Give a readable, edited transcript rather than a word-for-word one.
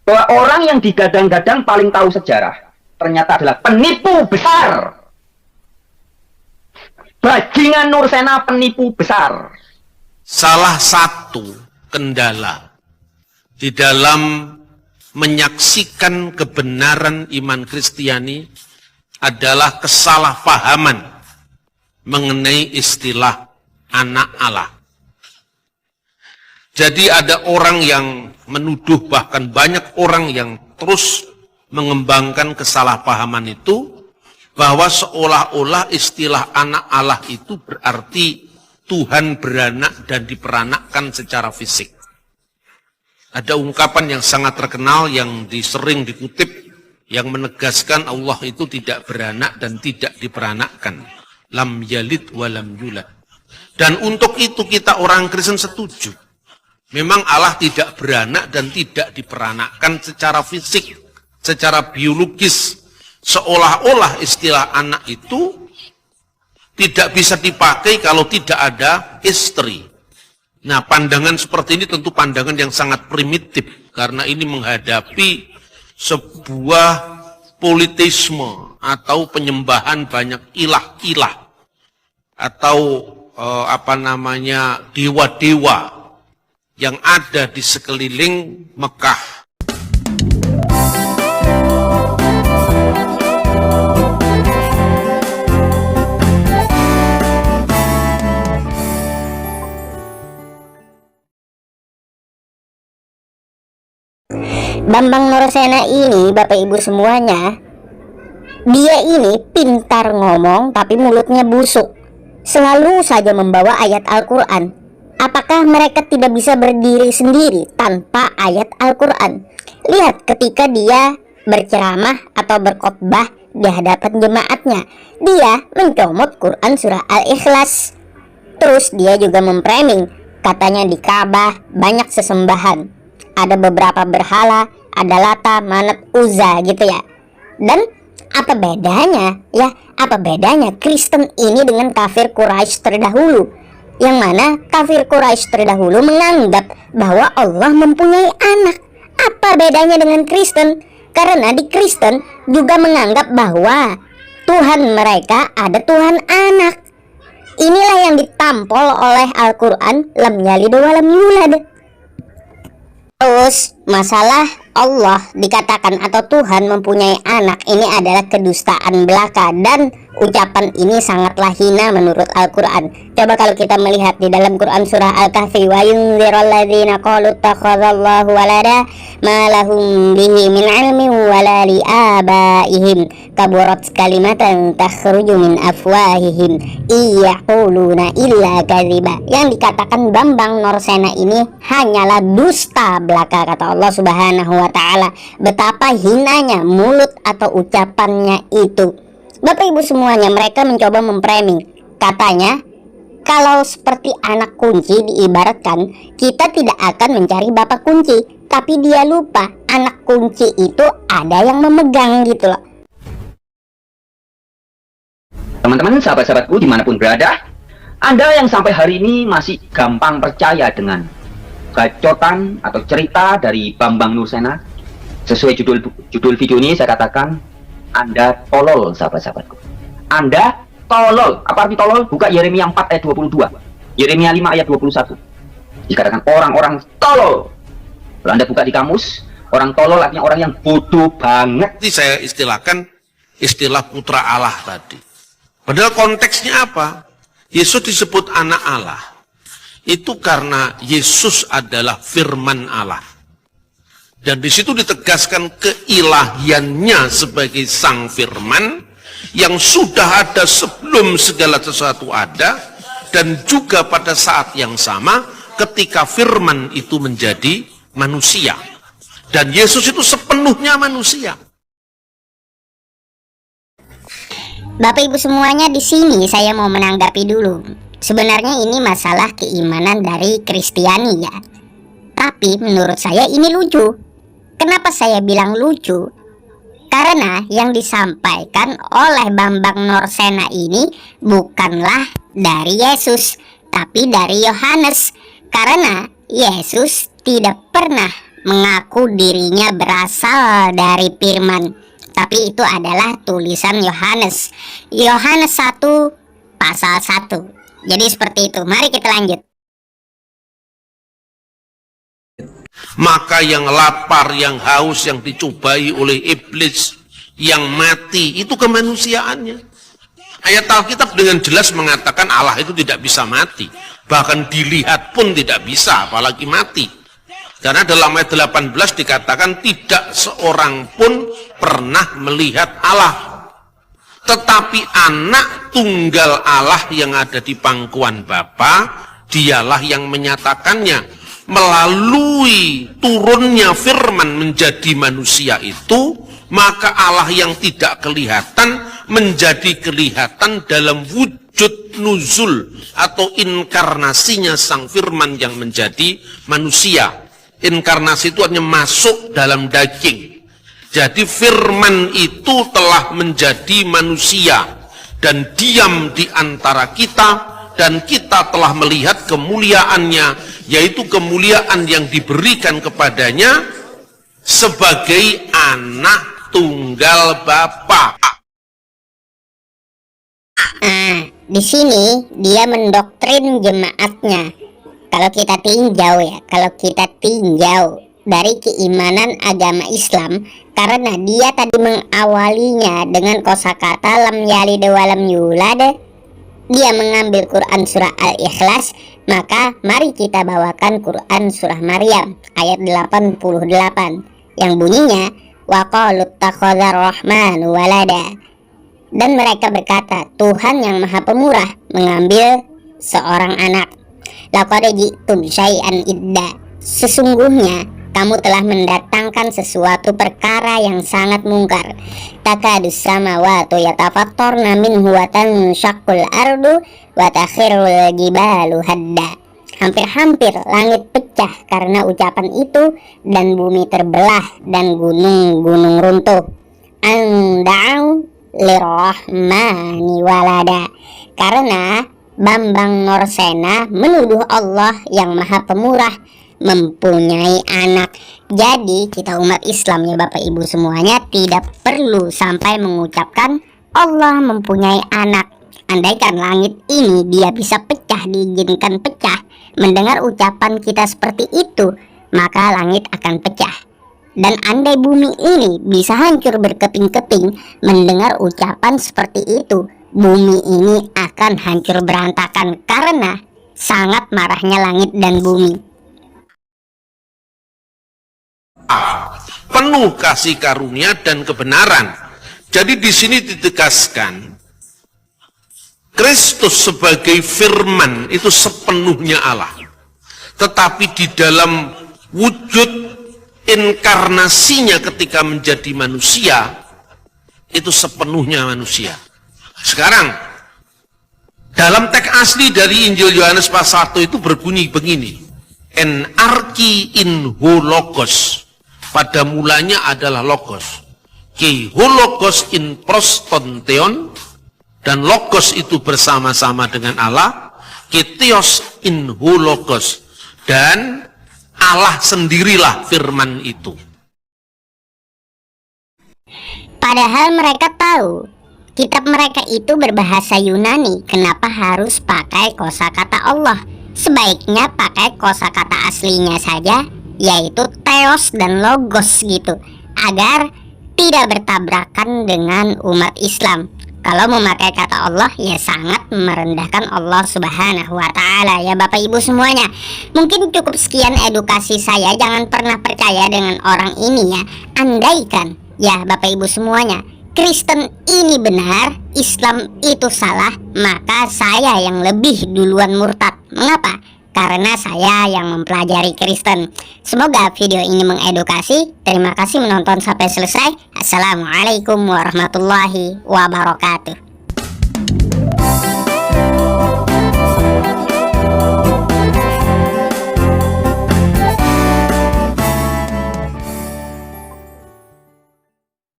bahwa orang yang digadang-gadang paling tahu sejarah ternyata adalah penipu besar. Bajingan Nursena penipu besar. Salah satu kendala di dalam menyaksikan kebenaran iman Kristiani adalah kesalahpahaman mengenai istilah anak Allah. Jadi ada orang yang menuduh, bahkan banyak orang yang terus mengembangkan kesalahpahaman itu, bahwa seolah-olah istilah anak Allah itu berarti Tuhan beranak dan diperanakkan secara fisik. Ada ungkapan yang sangat terkenal yang sering dikutip yang menegaskan Allah itu tidak beranak dan tidak diperanakkan. Lam yalid wa lam yulad. Dan untuk itu kita orang Kristen setuju. Memang Allah tidak beranak dan tidak diperanakkan secara fisik, secara biologis. Seolah-olah istilah anak itu tidak bisa dipakai kalau tidak ada istri. Nah, pandangan seperti ini tentu pandangan yang sangat primitif, karena ini menghadapi sebuah politisme atau penyembahan banyak ilah-ilah atau dewa-dewa yang ada di sekeliling Mekah. Bambang Nursena ini, Bapak Ibu semuanya, dia ini pintar ngomong tapi mulutnya busuk. Selalu saja membawa ayat Al-Quran. Apakah mereka tidak bisa berdiri sendiri tanpa ayat Al-Quran? Lihat ketika dia berceramah atau berkhotbah di hadapan jemaatnya, dia mencomot Quran surah Al-Ikhlas. Terus dia juga memframing, katanya di Ka'bah banyak sesembahan. Ada beberapa berhala, ada Lata, Manat, Uzza gitu ya. Dan apa bedanya ya? Apa bedanya Kristen ini dengan kafir Quraisy terdahulu? Yang mana kafir Quraisy terdahulu menganggap bahwa Allah mempunyai anak. Apa bedanya dengan Kristen? Karena di Kristen juga menganggap bahwa Tuhan mereka ada Tuhan anak. Inilah yang ditampol oleh Al-Quran, lam yalid wa lam yulad. Terus masalah Allah dikatakan atau Tuhan mempunyai anak, ini adalah kedustaan belaka dan ucapan ini sangatlah hina menurut Al-Quran. Coba kalau kita melihat di dalam Quran surah Al-Kahfi, wa yunzirul ladzina qalu takhadzallahu walada ma lahum bihi min ilmin wala li abaihim kaburat kalimatan takhruju min afwahihim iyaquluna illa kadziba. Yang dikatakan Bambang Nursena ini hanyalah dusta belaka, kata Allah Subhanahu wa ta'ala. Betapa hinanya mulut atau ucapannya itu. Bapak Ibu semuanya, mereka mencoba memframing. Katanya, kalau seperti anak kunci diibaratkan, kita tidak akan mencari bapak kunci. Tapi dia lupa, anak kunci itu ada yang memegang gitu loh. Teman-teman, sahabat-sahabatku dimanapun berada, Anda yang sampai hari ini masih gampang percaya dengan bacotan atau cerita dari Bambang Nursena, sesuai judul video ini saya katakan Anda tolol, sahabat-sahabatku. Anda tolol. Apa arti tolol? Buka Yeremia 4 ayat 22, Yeremia 5 ayat 21. Dikatakan orang-orang tolol. Kalau Anda buka di kamus, orang tolol artinya orang yang bodoh banget. Ini saya istilahkan istilah putra Allah tadi. Padahal konteksnya apa? Yesus disebut anak Allah. Itu karena Yesus adalah firman Allah. Dan di situ ditegaskan keilahiannya sebagai sang firman yang sudah ada sebelum segala sesuatu ada, dan juga pada saat yang sama ketika firman itu menjadi manusia. Dan Yesus itu sepenuhnya manusia. Bapak Ibu semuanya, di sini saya mau menanggapi dulu. Sebenarnya ini masalah keimanan dari Kristiani ya. Tapi menurut saya ini lucu. Kenapa saya bilang lucu? Karena yang disampaikan oleh Bambang Nursena ini bukanlah dari Yesus, tapi dari Yohanes. Karena Yesus tidak pernah mengaku dirinya berasal dari firman, tapi itu adalah tulisan Yohanes 1 pasal 1. Jadi seperti itu. Mari kita lanjut. Maka yang lapar, yang haus, yang dicobai oleh iblis, yang mati, itu kemanusiaannya. Ayat Alkitab dengan jelas mengatakan Allah itu tidak bisa mati. Bahkan dilihat pun tidak bisa, apalagi mati. Karena dalam ayat 18 dikatakan tidak seorang pun pernah melihat Allah. Tetapi anak tunggal Allah yang ada di pangkuan Bapa, dialah yang menyatakannya. Melalui turunnya firman menjadi manusia itu, maka Allah yang tidak kelihatan menjadi kelihatan dalam wujud nuzul atau inkarnasinya sang firman yang menjadi manusia. Inkarnasi itu artinya masuk dalam daging. Jadi firman itu telah menjadi manusia dan diam di antara kita, dan kita telah melihat kemuliaannya, yaitu kemuliaan yang diberikan kepadanya sebagai anak tunggal Bapa. Di sini dia mendoktrin jemaatnya. Kalau kita tinjau dari keimanan agama Islam, karena dia tadi mengawalinya dengan kosakata lam yalid wa lam yulad, dia mengambil Quran surah Al-Ikhlas, maka mari kita bawakan Quran surah Maryam ayat 88 yang bunyinya wa qalu takhadzar rahmanu walada, dan mereka berkata Tuhan yang Maha Pemurah mengambil seorang anak. Laqad ji'tum syai'an idda, sesungguhnya kamu telah mendatangkan sesuatu perkara yang sangat mungkar. Takadus samawati yatafattarna minhu wa tanshaqqul ardu wa takhirul jibalu hadda. Hampir-hampir langit pecah karena ucapan itu, dan bumi terbelah dan gunung-gunung runtuh. Anda'u lirrahmani walada, karena Bambang Norsena menuduh Allah yang Maha Pemurah mempunyai anak. Jadi kita umat Islam ya Bapak Ibu semuanya tidak perlu sampai mengucapkan Allah mempunyai anak. Andaikan langit ini dia bisa pecah, diizinkan pecah, mendengar ucapan kita seperti itu, maka langit akan pecah. Dan andai bumi ini bisa hancur berkeping-keping mendengar ucapan seperti itu, bumi ini akan hancur berantakan karena sangat marahnya langit dan bumi. Penuh kasih karunia dan kebenaran. Jadi di sini ditegaskan Kristus sebagai firman itu sepenuhnya Allah. Tetapi di dalam wujud inkarnasinya ketika menjadi manusia itu sepenuhnya manusia. Sekarang dalam teks asli dari Injil Yohanes pasal 1 itu berbunyi begini. En arki in ho logos. Pada mulanya adalah logos. Ki ho logos in prostonteon. Dan logos itu bersama-sama dengan Allah. Ki theos in ho logos. Dan Allah sendirilah firman itu. Padahal mereka tahu kitab mereka itu berbahasa Yunani. Kenapa harus pakai kosakata Allah? Sebaiknya pakai kosakata aslinya saja, yaitu theos dan logos gitu, agar tidak bertabrakan dengan umat Islam. Kalau memakai kata Allah ya sangat merendahkan Allah Subhanahu wa Ta'ala ya Bapak Ibu semuanya. Mungkin cukup sekian edukasi saya. Jangan pernah percaya dengan orang ini ya. Andaikan ya Bapak Ibu semuanya Kristen ini benar, Islam itu salah, maka saya yang lebih duluan murtad. Mengapa? Karena saya yang mempelajari Kristen. Semoga video ini mengedukasi. Terima kasih menonton sampai selesai. Assalamualaikum warahmatullahi wabarakatuh.